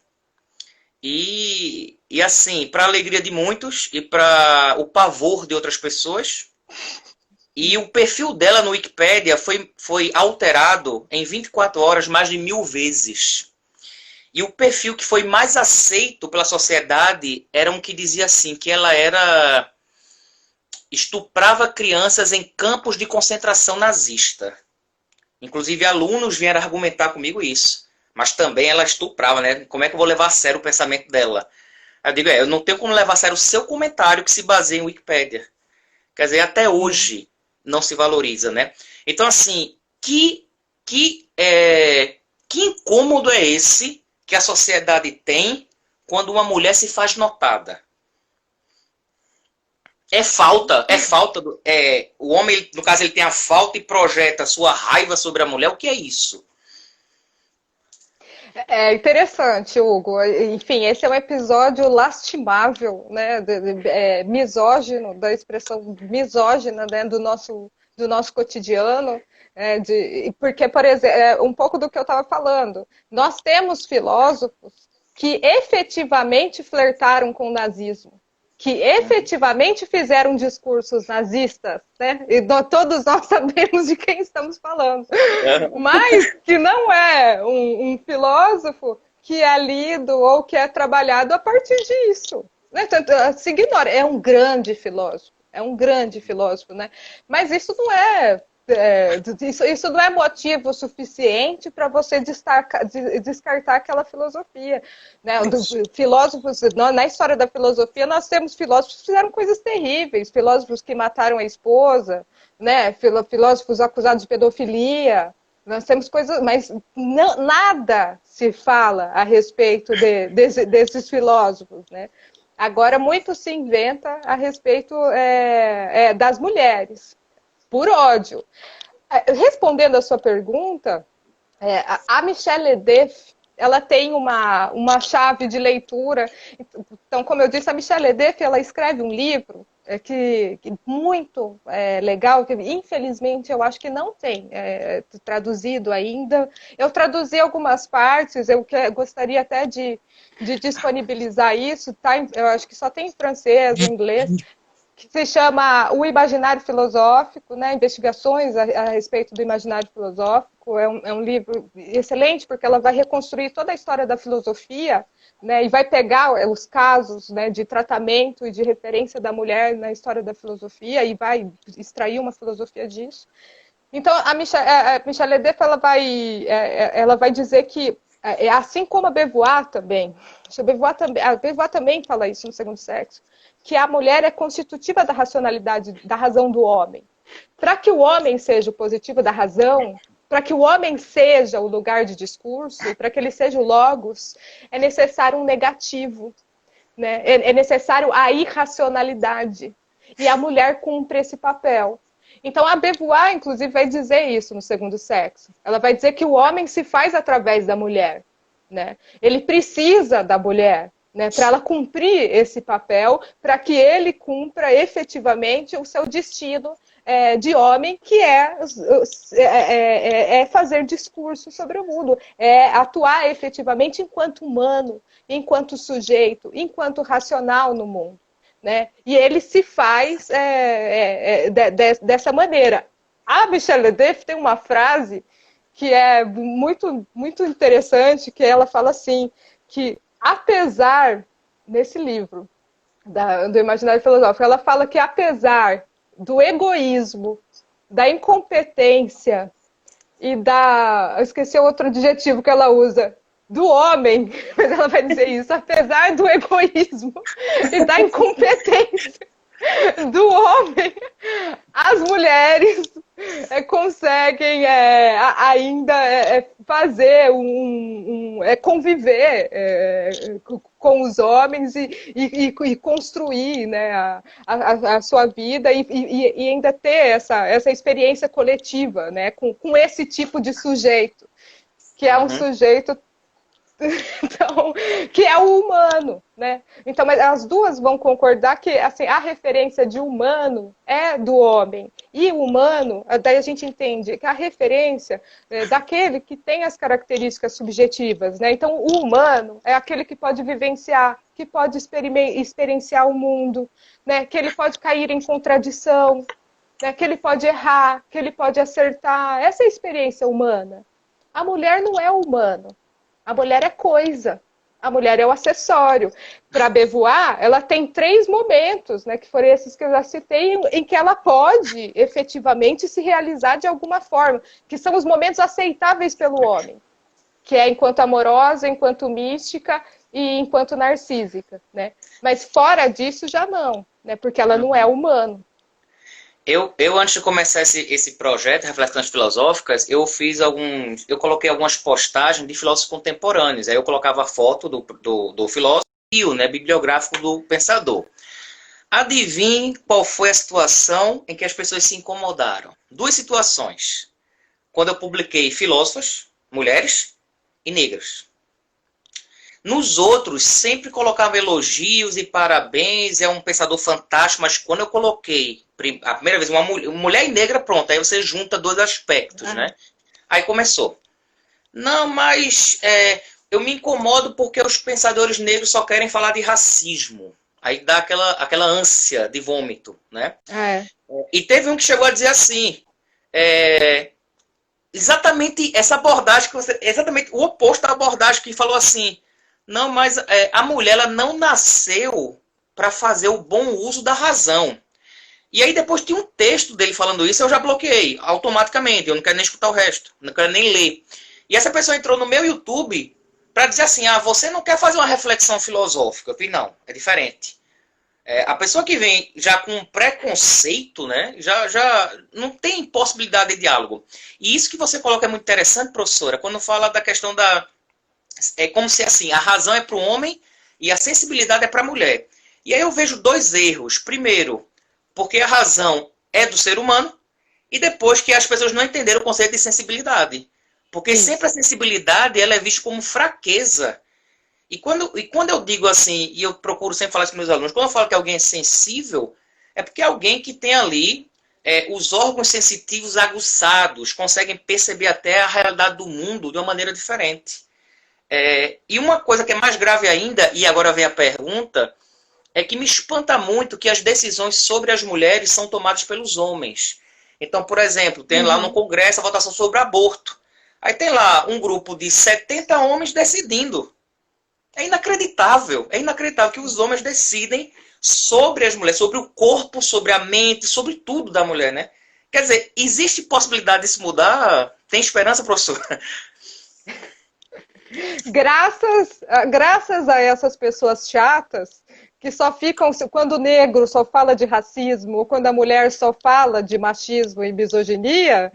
E assim, para a alegria de muitos e para o pavor de outras pessoas, E o perfil dela no Wikipedia foi alterado em 24 horas mais de 1000 vezes. E o perfil que foi mais aceito pela sociedade era um que dizia assim, que ela estuprava crianças em campos de concentração nazista. Inclusive, alunos vieram argumentar comigo isso. Mas também ela estuprava, né? Como é que eu vou levar a sério o pensamento dela? Eu digo, eu não tenho como levar a sério o seu comentário que se baseia em Wikipédia. Quer dizer, até hoje não se valoriza, né? Então, assim, que incômodo é esse que a sociedade tem quando uma mulher se faz notada? O homem, no caso, ele tem a falta e projeta sua raiva sobre a mulher. O que é isso?
É interessante, Hugo. Enfim, esse é um episódio lastimável, né? Misógino, da expressão misógina, né? Do nosso cotidiano. Porque, por exemplo, um pouco do que eu estava falando. Nós temos filósofos que efetivamente flertaram com o nazismo, que efetivamente fizeram discursos nazistas, né? E todos nós sabemos de quem estamos falando. Mas que não é um filósofo que é lido ou que é trabalhado a partir disso. Né? Se ignora, é um grande filósofo, né? Mas isso não isso não é motivo suficiente para você descartar aquela filosofia. Né? Filósofos, na história da filosofia, nós temos filósofos que fizeram coisas terríveis, filósofos que mataram a esposa, né? Filósofos acusados de pedofilia. Nós temos coisas, mas nada se fala a respeito desses filósofos. Né? Agora, muito se inventa a respeito das mulheres, por ódio. Respondendo a sua pergunta, a Michelle Ledeff, ela tem uma chave de leitura. Então, como eu disse, a Michelle Ledeff, ela escreve um livro que muito legal, que infelizmente eu acho que não tem traduzido ainda. Eu traduzi algumas partes, eu gostaria até de disponibilizar isso, tá? Eu acho que só tem em francês, em inglês, que se chama O Imaginário Filosófico, né? Investigações a respeito do imaginário filosófico. É um livro excelente, porque ela vai reconstruir toda a história da filosofia, né? E vai pegar os casos, né, de tratamento e de referência da mulher na história da filosofia e vai extrair uma filosofia disso. Então, a Michelle Ledeff, ela vai dizer que, assim como a Beauvoir também, a Beauvoir também fala isso no Segundo Sexo, que a mulher é constitutiva da racionalidade, da razão do homem. Para que o homem seja o positivo da razão, para que o homem seja o lugar de discurso, para que ele seja o logos, é necessário um negativo. Né? É necessário a irracionalidade. E a mulher cumpre esse papel. Então, a Beauvoir, inclusive, vai dizer isso no Segundo Sexo. Ela vai dizer que o homem se faz através da mulher. Né? Ele precisa da mulher, né, para ela cumprir esse papel, para que ele cumpra efetivamente o seu destino de homem, que é fazer discurso sobre o mundo, é atuar efetivamente enquanto humano, enquanto sujeito, enquanto racional no mundo. Né? E ele se faz dessa maneira. A Michelle Ledeff tem uma frase que é muito, muito interessante, que ela fala assim, que apesar, nesse livro do Imaginário Filosófico, ela fala que apesar do egoísmo, da incompetência e eu esqueci o outro adjetivo que ela usa, do homem, mas ela vai dizer isso, apesar do egoísmo e da incompetência do homem, as mulheres conseguem ainda fazer conviver com os homens e construir, né, a sua vida e ainda ter essa experiência coletiva, né, com esse tipo de sujeito, que é um sujeito então, que é o humano, né? Então, mas as duas vão concordar que assim, a referência de humano é do homem. E o humano, daí a gente entende que a referência é daquele que tem as características subjetivas, né? Então, o humano é aquele que pode vivenciar, que pode experienciar o mundo, né? Que ele pode cair em contradição, né? Que ele pode errar, que ele pode acertar. Essa é a experiência humana. A mulher não é humano. A mulher é coisa. A mulher é o acessório. Para Beauvoir, ela tem 3 momentos, né, que foram esses que eu já citei, em que ela pode efetivamente se realizar de alguma forma, que são os momentos aceitáveis pelo homem, que é enquanto amorosa, enquanto mística e enquanto narcísica, né? Mas fora disso já não, né, porque ela não é humano.
Eu antes de começar esse projeto, Reflexões Filosóficas, eu coloquei algumas postagens de filósofos contemporâneos. Aí eu colocava a foto do filósofo e o, né, bibliográfico do pensador. Adivinhe qual foi a situação em que as pessoas se incomodaram. 2 situações. Quando eu publiquei filósofas, mulheres e negras. Nos outros, sempre colocava elogios e parabéns, é um pensador fantástico, mas quando eu coloquei a primeira vez uma mulher e negra, pronto, aí você junta 2 aspectos, né? Aí começou. Não, mas eu me incomodo porque os pensadores negros só querem falar de racismo. Aí dá aquela ânsia de vômito, né? E teve um que chegou a dizer assim, exatamente essa abordagem, exatamente o oposto da abordagem que falou assim, não, mas a mulher ela não nasceu para fazer o bom uso da razão. E aí depois tinha um texto dele falando isso, eu já bloqueei automaticamente, eu não quero nem escutar o resto, não quero nem ler. E essa pessoa entrou no meu YouTube para dizer assim, você não quer fazer uma reflexão filosófica? Eu falei, não, é diferente. A pessoa que vem já com preconceito, né, já não tem possibilidade de diálogo. E isso que você coloca é muito interessante, professora, quando fala da questão da... É como se assim, a razão é para o homem e a sensibilidade é para a mulher. E aí eu vejo 2 erros. Primeiro, porque a razão é do ser humano, e depois que as pessoas não entenderam o conceito de sensibilidade. Porque sempre a sensibilidade ela é vista como fraqueza. E quando eu digo assim, e eu procuro sempre falar isso com meus alunos, quando eu falo que alguém é sensível, é porque é alguém que tem ali os órgãos sensitivos aguçados, conseguem perceber até a realidade do mundo de uma maneira diferente. E uma coisa que é mais grave ainda, e agora vem a pergunta, é que me espanta muito que as decisões sobre as mulheres são tomadas pelos homens. Então, por exemplo, tem lá no Congresso a votação sobre aborto. Aí tem lá um grupo de 70 homens decidindo. É inacreditável que os homens decidem sobre as mulheres, sobre o corpo, sobre a mente, sobre tudo da mulher, né? Quer dizer, existe possibilidade de se mudar? Tem esperança, professor?
Graças a essas pessoas chatas, que só ficam, quando o negro só fala de racismo, ou quando a mulher só fala de machismo e misoginia,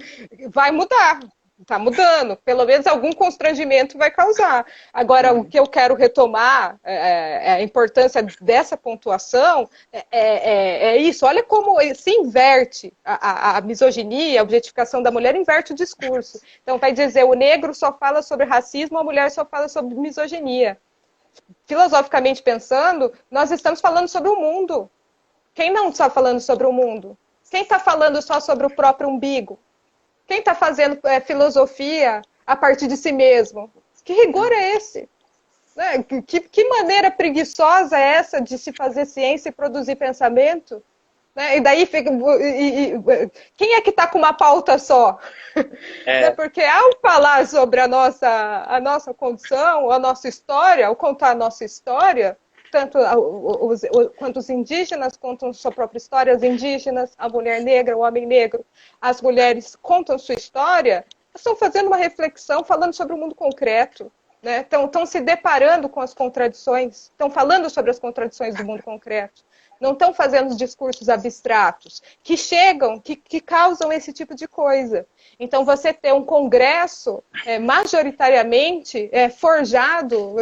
vai mudar. Está mudando, pelo menos algum constrangimento vai causar. Agora, o que eu quero retomar, a importância dessa pontuação, é isso. Olha como se inverte a misoginia, a objetificação da mulher, inverte o discurso. Então, vai dizer, o negro só fala sobre racismo, a mulher só fala sobre misoginia. Filosoficamente pensando, nós estamos falando sobre o mundo. Quem não está falando sobre o mundo? Quem está falando só sobre o próprio umbigo? Quem está fazendo filosofia a partir de si mesmo? Que rigor é esse? Né? Que maneira preguiçosa é essa de se fazer ciência e produzir pensamento? Né? E daí fica, quem é que está com uma pauta só? Porque ao falar sobre a nossa condição, a nossa história, ao contar a nossa história, tanto quanto os indígenas contam sua própria história, as indígenas, a mulher negra, o homem negro, as mulheres contam sua história, estão fazendo uma reflexão, falando sobre o mundo concreto, né? Estão se deparando com as contradições, estão falando sobre as contradições do mundo concreto, não estão fazendo discursos abstratos, que chegam, que causam esse tipo de coisa. Então, você ter um congresso majoritariamente forjado,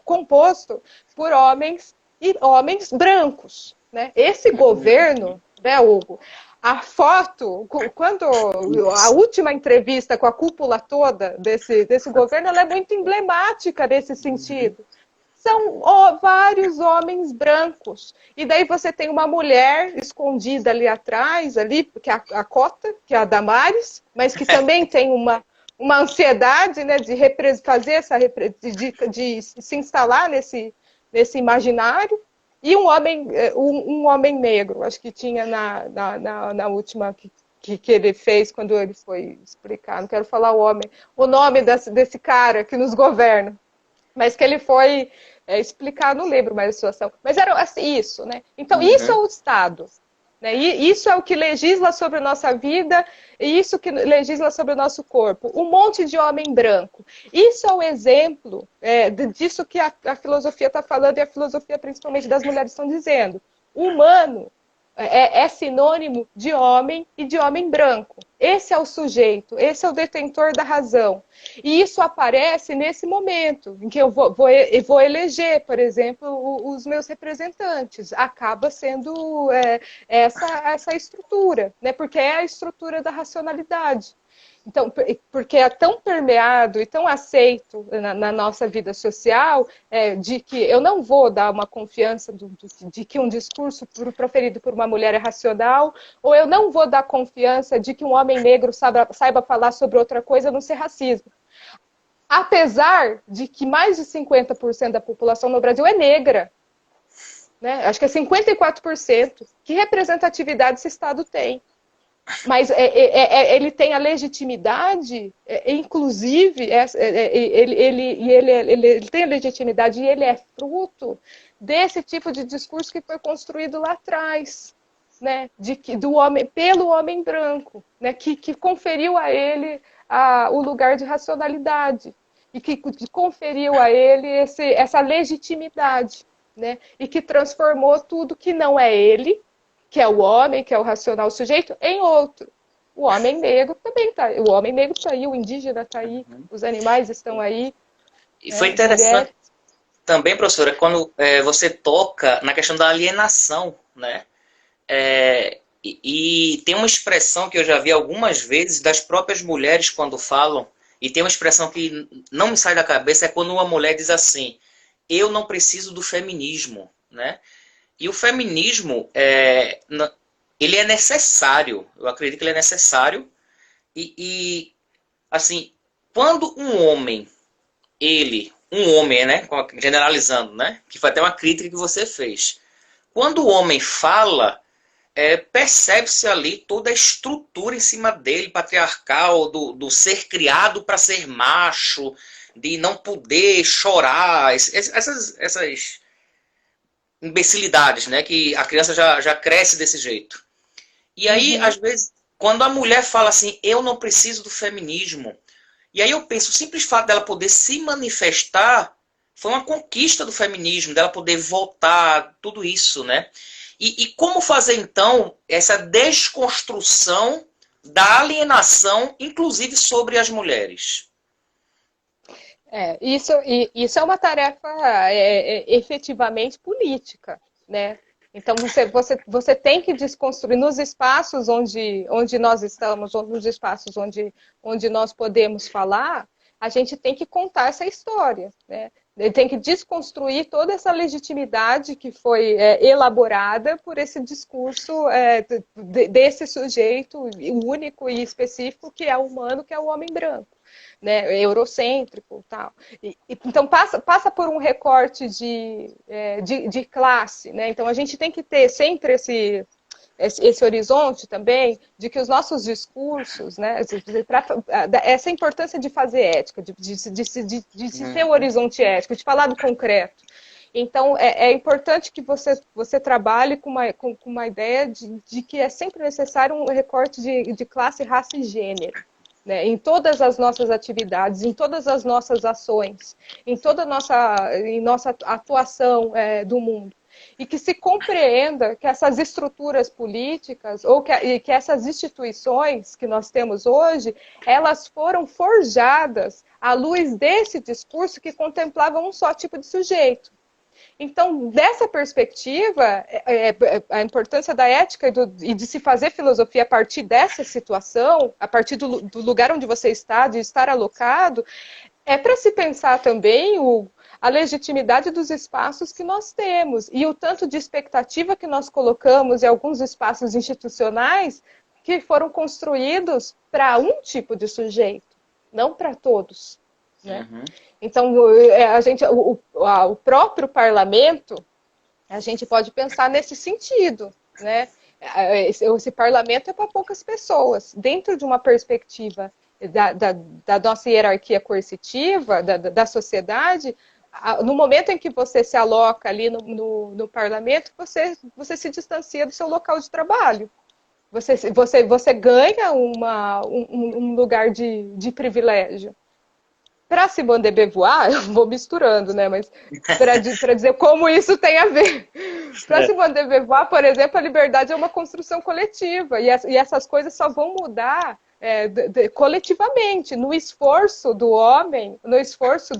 composto por homens e homens brancos. Né? Esse governo, né, Hugo, a foto, quando a última entrevista com a cúpula toda desse governo, ela é muito emblemática nesse sentido. São vários homens brancos. E daí você tem uma mulher escondida ali atrás, ali, que é a Cota, que é a Damares, mas que também tem uma ansiedade, né, de fazer de se instalar nesse imaginário. E um homem negro, acho que tinha na última que ele fez, quando ele foi explicar, não quero falar o nome desse cara que nos governa, mas que ele foi explicar, não lembro mais a situação, mas era assim, isso, né? Então, isso é o Estado. Né? E isso é o que legisla sobre a nossa vida, e isso que legisla sobre o nosso corpo. Um monte de homem branco. Isso é o exemplo disso que a filosofia está falando, e a filosofia, principalmente das mulheres, estão dizendo. O humano é sinônimo de homem e de homem branco. Esse é o sujeito, esse é o detentor da razão. E isso aparece nesse momento, em que eu vou eleger, por exemplo, os meus representantes. Acaba sendo essa estrutura, né? Porque é a estrutura da racionalidade. Então, porque é tão permeado e tão aceito na nossa vida social, de que eu não vou dar uma confiança de que um discurso proferido por uma mulher é racional, ou eu não vou dar confiança de que um homem negro saiba falar sobre outra coisa, a não ser racismo. Apesar de que mais de 50% da população no Brasil é negra, né? Acho que é 54%. Que representatividade esse Estado tem? Mas ele tem a legitimidade, inclusive, ele tem a legitimidade e ele é fruto desse tipo de discurso que foi construído lá atrás, né? Pelo homem branco, né? Que conferiu a ele o lugar de racionalidade e que conferiu a ele essa legitimidade, né? E que transformou tudo que não é ele, que é o homem, que é o racional sujeito, em outro. O homem negro também está aí. O homem negro está aí, o indígena está aí, os animais estão aí.
E foi interessante também, professora, quando você toca na questão da alienação, né? E tem uma expressão que eu já vi algumas vezes das próprias mulheres quando falam, e tem uma expressão que não me sai da cabeça, é quando uma mulher diz assim: eu não preciso do feminismo, né? E o feminismo, ele é necessário. Eu acredito que ele é necessário. E assim, quando um homem, né, generalizando, né, que foi até uma crítica que você fez. Quando o homem fala, percebe-se ali toda a estrutura em cima dele, patriarcal, do ser criado para ser macho, de não poder chorar, essas imbecilidades, né? Que a criança já cresce desse jeito. E aí, às vezes, quando a mulher fala assim, eu não preciso do feminismo, e aí eu penso, o simples fato dela poder se manifestar foi uma conquista do feminismo, dela poder votar, tudo isso, né? E como fazer, então, essa desconstrução da alienação, inclusive sobre as mulheres?
Isso é uma tarefa efetivamente política, né? Então, você tem que desconstruir nos espaços onde nós estamos, ou nos espaços onde nós podemos falar, a gente tem que contar essa história, né? Ele tem que desconstruir toda essa legitimidade que foi elaborada por esse discurso desse sujeito único e específico que é humano, que é o homem branco. Né, eurocêntrico, tal. Então passa por um recorte de classe, né? Então a gente tem que ter sempre esse horizonte também de que os nossos discursos, né, essa importância de fazer ética, de se ter um horizonte ético, de falar do concreto. Então, é importante que você trabalhe com uma ideia de que é sempre necessário um recorte de classe, raça e gênero. Né, em todas as nossas atividades, em todas as nossas ações, em toda a nossa atuação do mundo. E que se compreenda que essas estruturas políticas ou que essas instituições que nós temos hoje, elas foram forjadas à luz desse discurso que contemplava um só tipo de sujeito. Então, dessa perspectiva, a importância da ética e de se fazer filosofia a partir dessa situação, a partir do lugar onde você está, de estar alocado, é para se pensar também a legitimidade dos espaços que nós temos e o tanto de expectativa que nós colocamos em alguns espaços institucionais que foram construídos para um tipo de sujeito, não para todos. Né? Então, o próprio parlamento, A gente pode pensar nesse sentido, né? Esse parlamento é para poucas pessoas. Dentro de uma perspectiva da nossa hierarquia coercitiva, da sociedade, no momento em que você se aloca ali no parlamento, você se distancia do seu local de trabalho. Você ganha um lugar de privilégio. Para Simone de Beauvoir, eu vou misturando, né? Mas para dizer como isso tem a ver. Para Simone de Beauvoir, por exemplo, a liberdade é uma construção coletiva. E essas coisas só vão mudar coletivamente, no esforço do homem, no esforço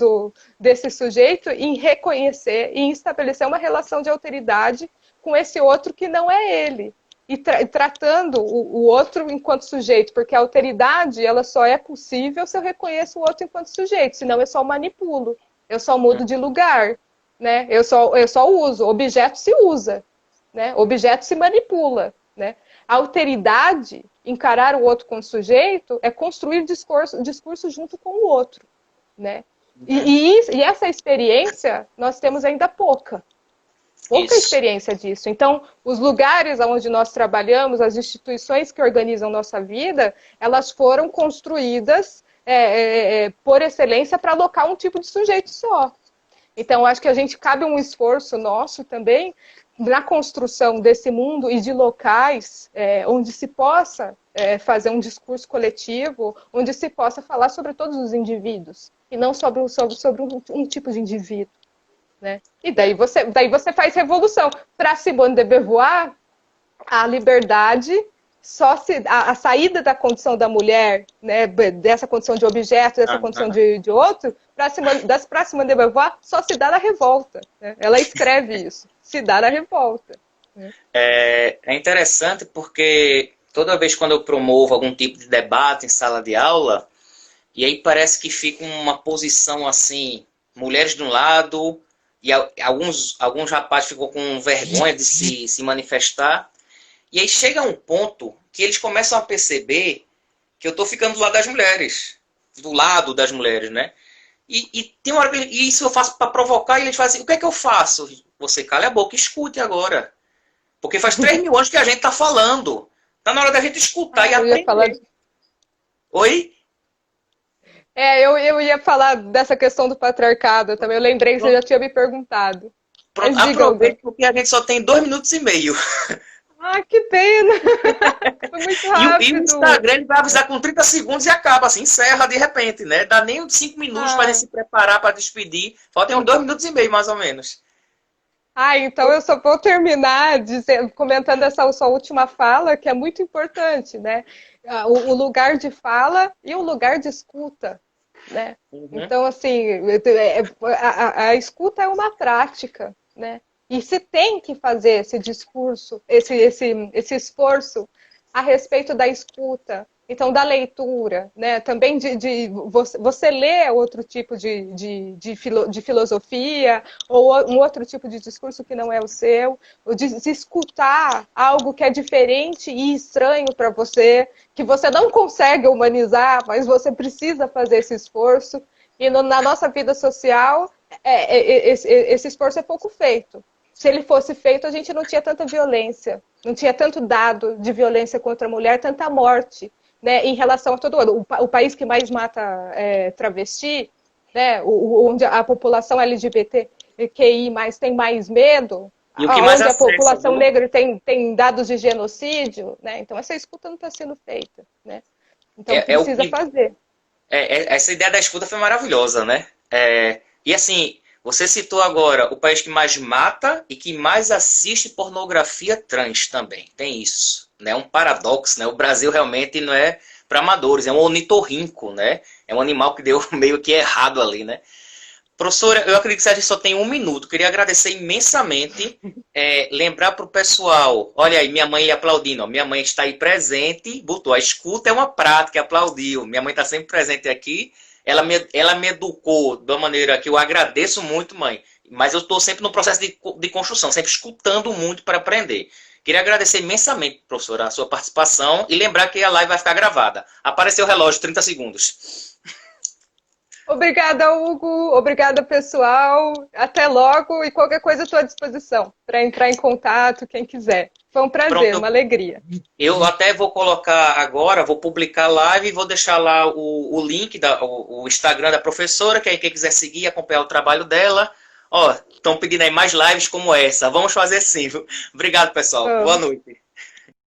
desse sujeito em reconhecer, em estabelecer uma relação de alteridade com esse outro que não é ele. E tratando o outro enquanto sujeito, porque a alteridade ela só é possível se eu reconheço o outro enquanto sujeito, senão eu só manipulo, eu só mudo de lugar, né? Eu só uso, objeto se usa, né? Objeto se manipula, né? A alteridade, encarar o outro como sujeito, é construir discurso junto com o outro, né? E essa experiência nós temos ainda pouca experiência disso. Então, os lugares onde nós trabalhamos, as instituições que organizam nossa vida, elas foram construídas por excelência para alocar um tipo de sujeito só. Então, acho que a gente cabe um esforço nosso também na construção desse mundo e de locais onde se possa fazer um discurso coletivo, onde se possa falar sobre todos os indivíduos, e não sobre um tipo de indivíduo. Né? E daí você faz revolução. Para Simone de Beauvoir, a liberdade a saída da condição da mulher, né, dessa condição de objeto, dessa condição de outro, para Simone de Beauvoir só se dá na revolta. Né? Ela escreve isso, se dá na revolta. Né?
É interessante porque toda vez quando eu promovo algum tipo de debate em sala de aula, e aí parece que fica uma posição assim, mulheres de um lado, e alguns rapazes ficam com vergonha de se manifestar. E aí chega um ponto que eles começam a perceber que eu estou ficando do lado das mulheres. Do lado das mulheres, né? E tem uma hora que isso eu faço para provocar, e eles fazem assim, o que é que eu faço? Você cala a boca e escute agora. Porque faz 3.000 anos que a gente está falando. Está na hora da gente escutar e aprender. Oi?
Eu ia falar dessa questão do patriarcado também. Eu lembrei que você já tinha me perguntado.
Pronto, aproveite porque a gente só tem 2 minutos e meio.
Ah, que pena! Foi muito rápido.
E o Instagram ele vai avisar com 30 segundos e acaba, assim, encerra de repente, né? Dá nem 5 minutos para se preparar para despedir. Faltam 2 minutos e meio, mais ou menos.
Então eu só vou terminar comentando essa sua última fala, que é muito importante, né? O lugar de fala e o lugar de escuta, né? Uhum. Então, assim, a escuta é uma prática, né? E se tem que fazer esse discurso, esse esforço a respeito da escuta, então da leitura, né? Também você ler outro tipo de filosofia ou um outro tipo de discurso que não é o seu, de escutar algo que é diferente e estranho para você, que você não consegue humanizar, mas você precisa fazer esse esforço. E na nossa vida social, esse esforço é pouco feito. Se ele fosse feito, a gente não tinha tanta violência, não tinha tanto dado de violência contra a mulher, tanta morte, né, em relação a todo mundo. O país que mais mata travesti, né, onde a população LGBTQI tem mais medo,
e o que mais
onde a população negra tem dados de genocídio, né, então essa escuta não está sendo feita. Né? Então precisa fazer.
Essa ideia da escuta foi maravilhosa, né? E assim... Você citou agora o país que mais mata e que mais assiste pornografia trans também. Tem isso. É um paradoxo, né? O Brasil realmente não é para amadores, é um ornitorrinco, né? É um animal que deu meio que errado ali, né? Professora, eu acredito que a gente só tem 1 minuto. Queria agradecer imensamente. Lembrar para o pessoal, olha aí, minha mãe aplaudindo. Ó, minha mãe está aí presente, botou a escuta é uma prática, aplaudiu. Minha mãe está sempre presente aqui. Ela me educou de uma maneira que eu agradeço muito, mãe. Mas eu estou sempre no processo de construção, sempre escutando muito para aprender. Queria agradecer imensamente, professora, a sua participação e lembrar que a live vai ficar gravada. Apareceu o relógio, 30 segundos.
Obrigada, Hugo. Obrigada, pessoal. Até logo e qualquer coisa estou à disposição para entrar em contato, quem quiser. Foi um prazer,
Pronto,
uma alegria.
eu até vou colocar agora, vou publicar a live e vou deixar lá o link, o Instagram da professora, que aí quem quiser seguir, acompanhar o trabalho dela. Ó, estão pedindo aí mais lives como essa. Vamos fazer sim. Viu? Obrigado, pessoal. Boa
Vamos.
noite.